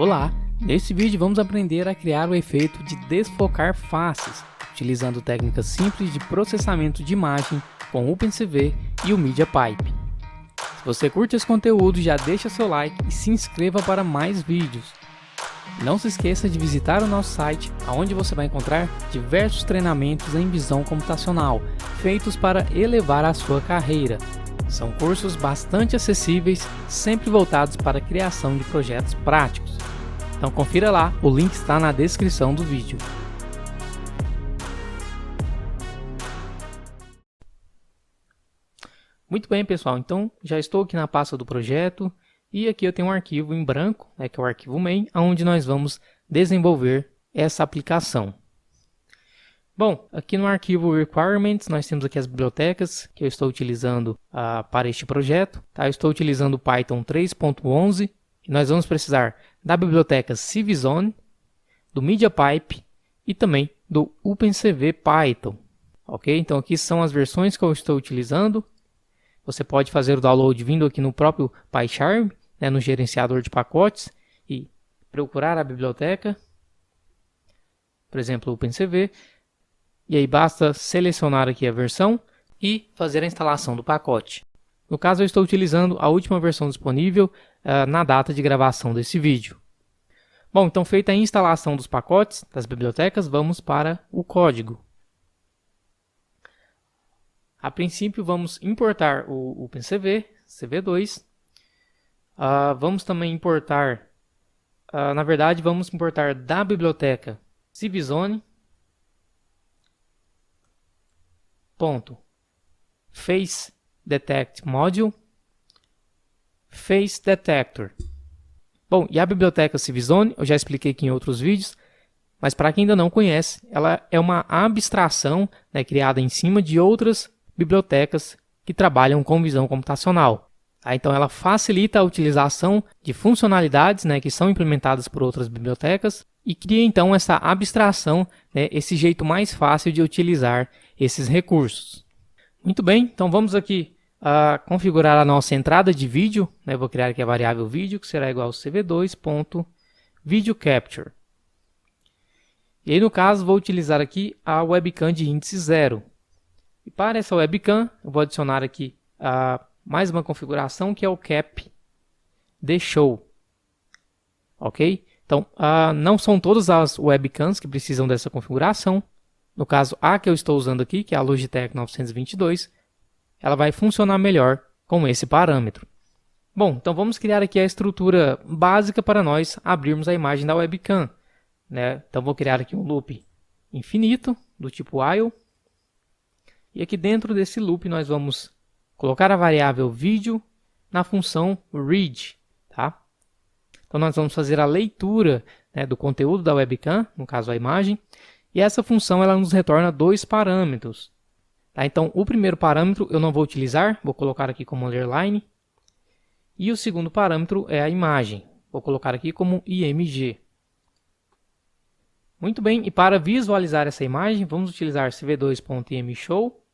Olá! Nesse vídeo vamos aprender a criar o efeito de desfocar faces, utilizando técnicas simples de processamento de imagem com o OpenCV e o MediaPipe. Se você curte esse conteúdo, já deixa seu like e se inscreva para mais vídeos. Não se esqueça de visitar o nosso site, onde você vai encontrar diversos treinamentos em visão computacional, feitos para elevar a sua carreira. São cursos bastante acessíveis, sempre voltados para a criação de projetos práticos. Então confira lá, o link está na descrição do vídeo. Muito bem, pessoal, então já estou aqui na pasta do projeto e aqui eu tenho um arquivo em branco, que é o arquivo main, onde nós vamos desenvolver essa aplicação. Bom, aqui no arquivo Requirements nós temos aqui as bibliotecas que eu estou utilizando para este projeto. Eu estou utilizando o Python 3.11 e nós vamos precisar da biblioteca CVZone, do MediaPipe e também do OpenCV Python. Ok? Então aqui são as versões que eu estou utilizando. Você pode fazer o download vindo aqui no próprio PyCharm, no gerenciador de pacotes e procurar a biblioteca, por exemplo, o OpenCV. E aí basta selecionar aqui a versão e fazer a instalação do pacote. No caso eu estou utilizando a última versão disponível na data de gravação desse vídeo. Bom, então feita a instalação dos pacotes, das bibliotecas, vamos para o código. A princípio vamos importar o OpenCV, CV2. Vamos também importar, vamos importar da biblioteca CVZone. Face Detect Module, Face Detector. Bom, e a biblioteca CVZone, eu já expliquei aqui em outros vídeos, mas para quem ainda não conhece, ela é uma abstração criada em cima de outras bibliotecas que trabalham com visão computacional. Então ela facilita a utilização de funcionalidades que são implementadas por outras bibliotecas e cria então essa abstração, esse jeito mais fácil de utilizar esses recursos. Muito bem, então vamos aqui configurar a nossa entrada de vídeo. Vou criar aqui a variável vídeo, que será igual a cv2.videoCapture. E aí no caso vou utilizar aqui a webcam de índice 0. E para essa webcam eu vou adicionar aqui mais uma configuração que é o Cap The Show. Ok? Então, não são todas as webcams que precisam dessa configuração. No caso, a que eu estou usando aqui, que é a Logitech 922, ela vai funcionar melhor com esse parâmetro. Bom, então vamos criar aqui a estrutura básica para nós abrirmos a imagem da webcam. Então vou criar aqui um loop infinito, do tipo while. E aqui dentro desse loop nós vamos colocar a variável vídeo na função read. Então nós vamos fazer a leitura do conteúdo da webcam, no caso a imagem, e essa função ela nos retorna dois parâmetros. Então o primeiro parâmetro eu não vou utilizar, vou colocar aqui como underline, e o segundo parâmetro é a imagem, vou colocar aqui como img. Muito bem, e para visualizar essa imagem vamos utilizar cv2.imshow,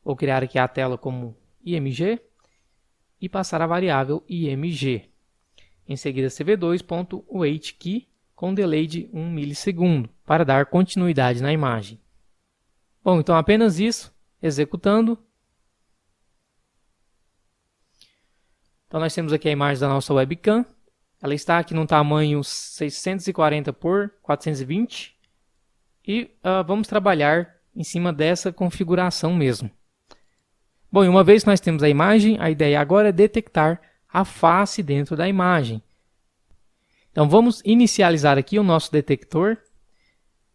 vou criar aqui a tela como img e passar a variável img. Em seguida, cv2.waitKey com delay de 1 milissegundo para dar continuidade na imagem. Bom, então apenas isso, executando. Então nós temos aqui a imagem da nossa webcam. Ela está aqui no tamanho 640 por 420 e vamos trabalhar em cima dessa configuração mesmo. Bom, e uma vez que nós temos a imagem, a ideia agora é detectar a face dentro da imagem. Então vamos inicializar aqui o nosso detector.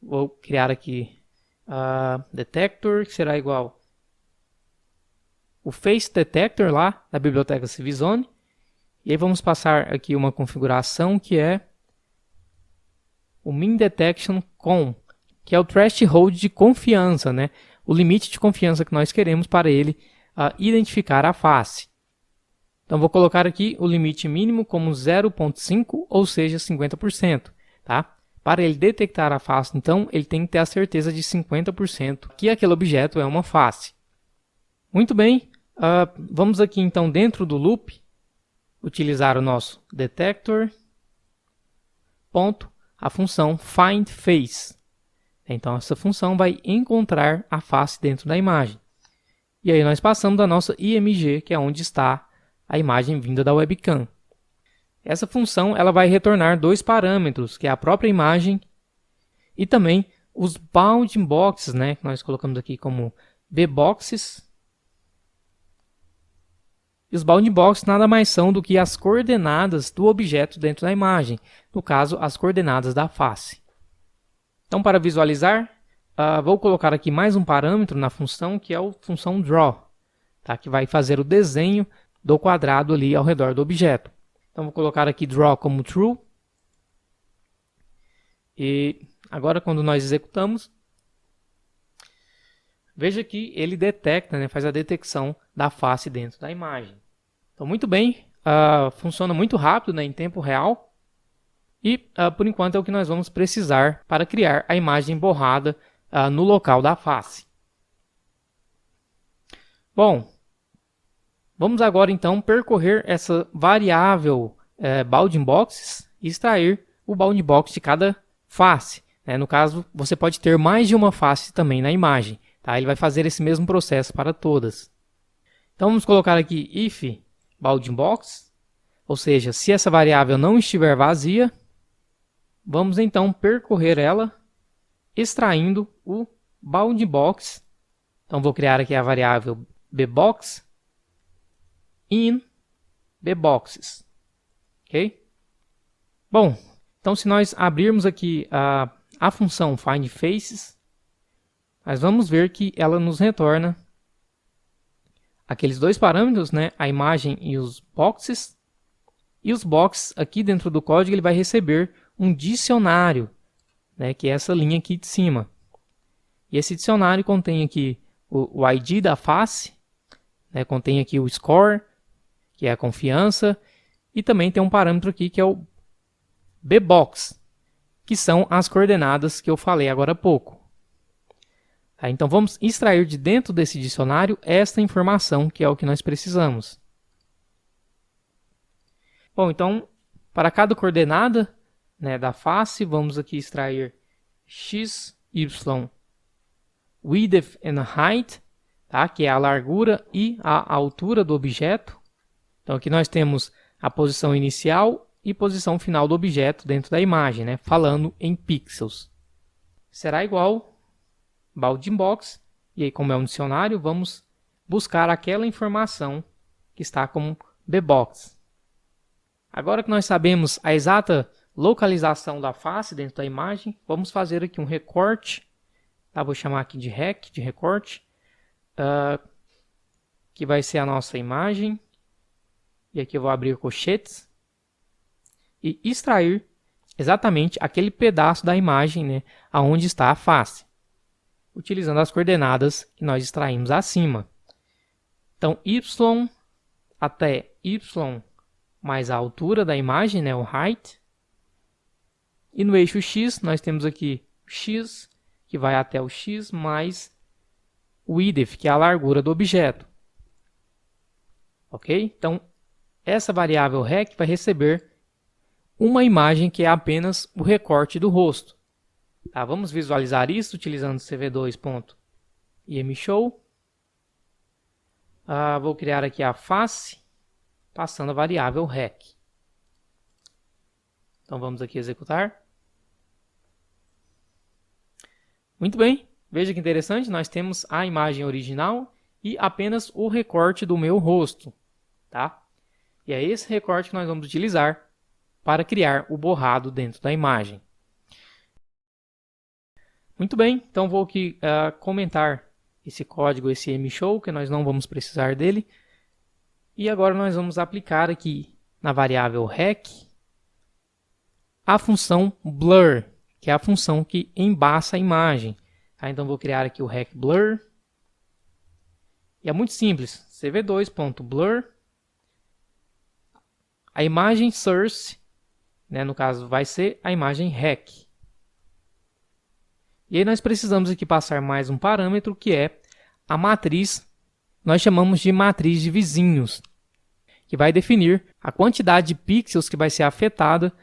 Vou criar aqui detector, que será igual o face detector lá da biblioteca CVZone. E aí vamos passar aqui uma configuração que é o min detection com, que é o threshold de confiança, o limite de confiança que nós queremos para ele identificar a face. Então vou colocar aqui o limite mínimo como 0.5, ou seja, 50%. Para ele detectar a face, então, ele tem que ter a certeza de 50% que aquele objeto é uma face. Muito bem, vamos aqui então dentro do loop utilizar o nosso detector ponto, a função findFace. Então essa função vai encontrar a face dentro da imagem. E aí nós passamos da nossa IMG, que é onde está a imagem vinda da webcam. Essa função ela vai retornar dois parâmetros, que é a própria imagem e também os bounding boxes, né, que nós colocamos aqui como bboxes. E os bounding boxes nada mais são do que as coordenadas do objeto dentro da imagem, no caso, as coordenadas da face. Então, para visualizar, vou colocar aqui mais um parâmetro na função, que é a função draw, tá? Que vai fazer o desenho do quadrado ali ao redor do objeto. Então, vou colocar aqui draw como true. E agora, quando nós executamos, veja que ele detecta, né, faz a detecção da face dentro da imagem. Então, muito bem, funciona muito rápido, né, em tempo real. E, por enquanto, é o que nós vamos precisar para criar a imagem borrada no local da face. Bom, vamos agora, então, percorrer essa variável bounding boxes e extrair o bounding box de cada face. No caso, você pode ter mais de uma face também na imagem. Tá? Ele vai fazer esse mesmo processo para todas. Então, vamos colocar aqui if bounding box, ou seja, se essa variável não estiver vazia, vamos então percorrer ela, extraindo o bounding box. Então, vou criar aqui a variável bbox in bboxes. Ok? Bom, então se nós abrirmos aqui a função findFaces, nós vamos ver que ela nos retorna aqueles dois parâmetros, né? A imagem e os boxes. E os boxes, aqui dentro do código, ele vai receber um dicionário, né? Que é essa linha aqui de cima. E esse dicionário contém aqui o ID da face, né? Contém aqui o score, que é a confiança, e também tem um parâmetro aqui que é o bbox, que são as coordenadas que eu falei agora há pouco. Tá? Então vamos extrair de dentro desse dicionário esta informação, que é o que nós precisamos. Bom, então para cada coordenada, né, da face, vamos aqui extrair x, y, width and height, tá? Que é a largura e a altura do objeto. Então aqui nós temos a posição inicial e posição final do objeto dentro da imagem, né? Falando em pixels. Será igual bounding box, e aí como é um dicionário, vamos buscar aquela informação que está como bbox. Agora que nós sabemos a exata localização da face dentro da imagem, vamos fazer aqui um recorte, tá? Vou chamar aqui de rec, de recorte, que vai ser a nossa imagem, e aqui eu vou abrir colchetes, e extrair exatamente aquele pedaço da imagem, né, aonde está a face, utilizando as coordenadas que nós extraímos acima. Então, y até y mais a altura da imagem, né, o height. E no eixo x, nós temos aqui x, que vai até o x, mais o width, que é a largura do objeto. Ok? Então, essa variável rec vai receber uma imagem que é apenas o recorte do rosto. Tá? Vamos visualizar isso utilizando cv2.imshow. Vou criar aqui a face, passando a variável rec. Então vamos aqui executar. Muito bem, veja que interessante, nós temos a imagem original e apenas o recorte do meu rosto. Tá? E é esse recorte que nós vamos utilizar para criar o borrado dentro da imagem. Muito bem, então vou aqui comentar esse código, esse mshow, que nós não vamos precisar dele. E agora nós vamos aplicar aqui na variável rec a função blur, que é a função que embaça a imagem. Tá? Então vou criar aqui o rec blur. E é muito simples, cv2.blur, a imagem source, né, no caso vai ser a imagem rec. E aí nós precisamos aqui passar mais um parâmetro, que é a matriz, nós chamamos de matriz de vizinhos, que vai definir a quantidade de pixels que vai ser afetada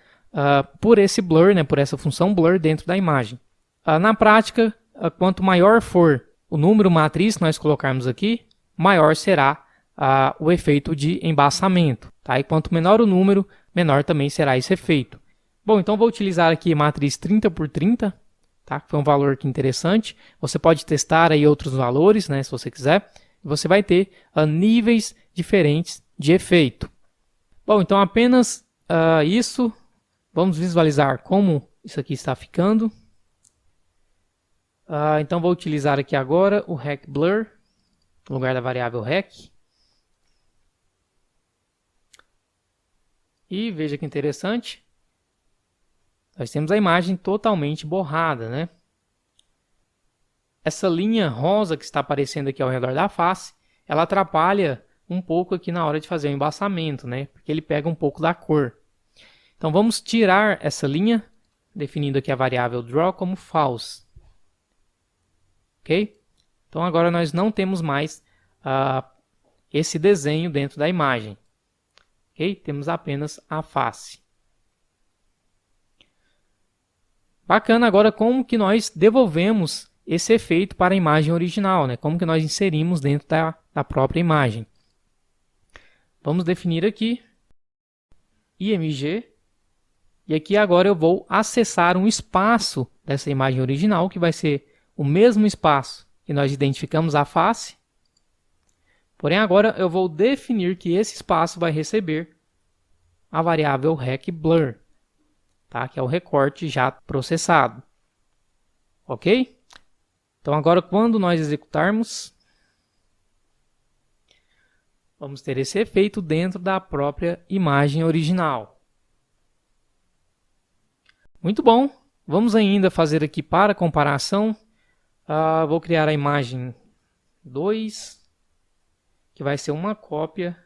por esse blur, né, por essa função blur dentro da imagem. Na prática, quanto maior for o número matriz que nós colocarmos aqui, maior será o efeito de embaçamento. Tá? E quanto menor o número, menor também será esse efeito. Bom, então vou utilizar aqui a matriz 30 por 30, tá? Foi um valor aqui interessante. Você pode testar aí outros valores, né, se você quiser. Você vai ter níveis diferentes de efeito. Bom, então apenas isso. Vamos visualizar como isso aqui está ficando. Então vou utilizar aqui agora o rec blur, no lugar da variável rec. E veja que interessante. Nós temos a imagem totalmente borrada, né? Essa linha rosa que está aparecendo aqui ao redor da face, ela atrapalha um pouco aqui na hora de fazer o embaçamento, né? Porque ele pega um pouco da cor. Então vamos tirar essa linha, definindo aqui a variável draw como false. Ok? Então agora nós não temos mais esse desenho dentro da imagem. Ok? Temos apenas a face. Bacana, agora como que nós devolvemos esse efeito para a imagem original, né? Como que nós inserimos dentro da própria imagem. Vamos definir aqui img, e aqui agora eu vou acessar um espaço dessa imagem original, que vai ser o mesmo espaço que nós identificamos a face. Porém agora eu vou definir que esse espaço vai receber a variável rec blur, tá? Que é o recorte já processado. Ok? Então agora quando nós executarmos, vamos ter esse efeito dentro da própria imagem original. Muito bom. Vamos ainda fazer aqui para comparação. Vou criar a imagem 2, que vai ser uma cópia,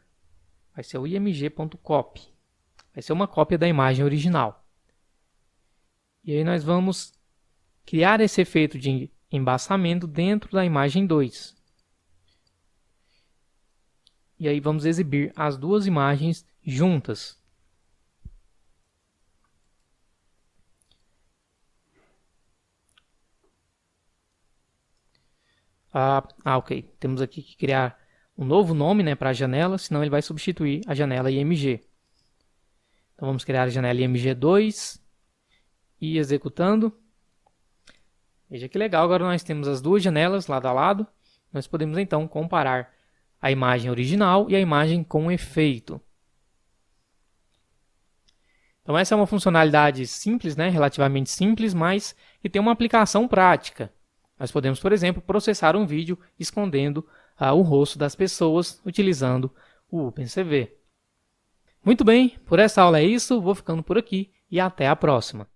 vai ser o img.copy. Vai ser uma cópia da imagem original. E aí nós vamos criar esse efeito de embaçamento dentro da imagem 2. E aí vamos exibir as duas imagens juntas. Ok. Temos aqui que criar um novo nome, né, para a janela, senão ele vai substituir a janela img. Então vamos criar a janela img2 e executando. Veja que legal, agora nós temos as duas janelas lado a lado. Nós podemos então comparar a imagem original e a imagem com efeito. Então essa é uma funcionalidade simples, né, relativamente simples, mas que tem uma aplicação prática. Nós podemos, por exemplo, processar um vídeo escondendo o rosto das pessoas utilizando o OpenCV. Muito bem, por essa aula é isso, vou ficando por aqui e até a próxima.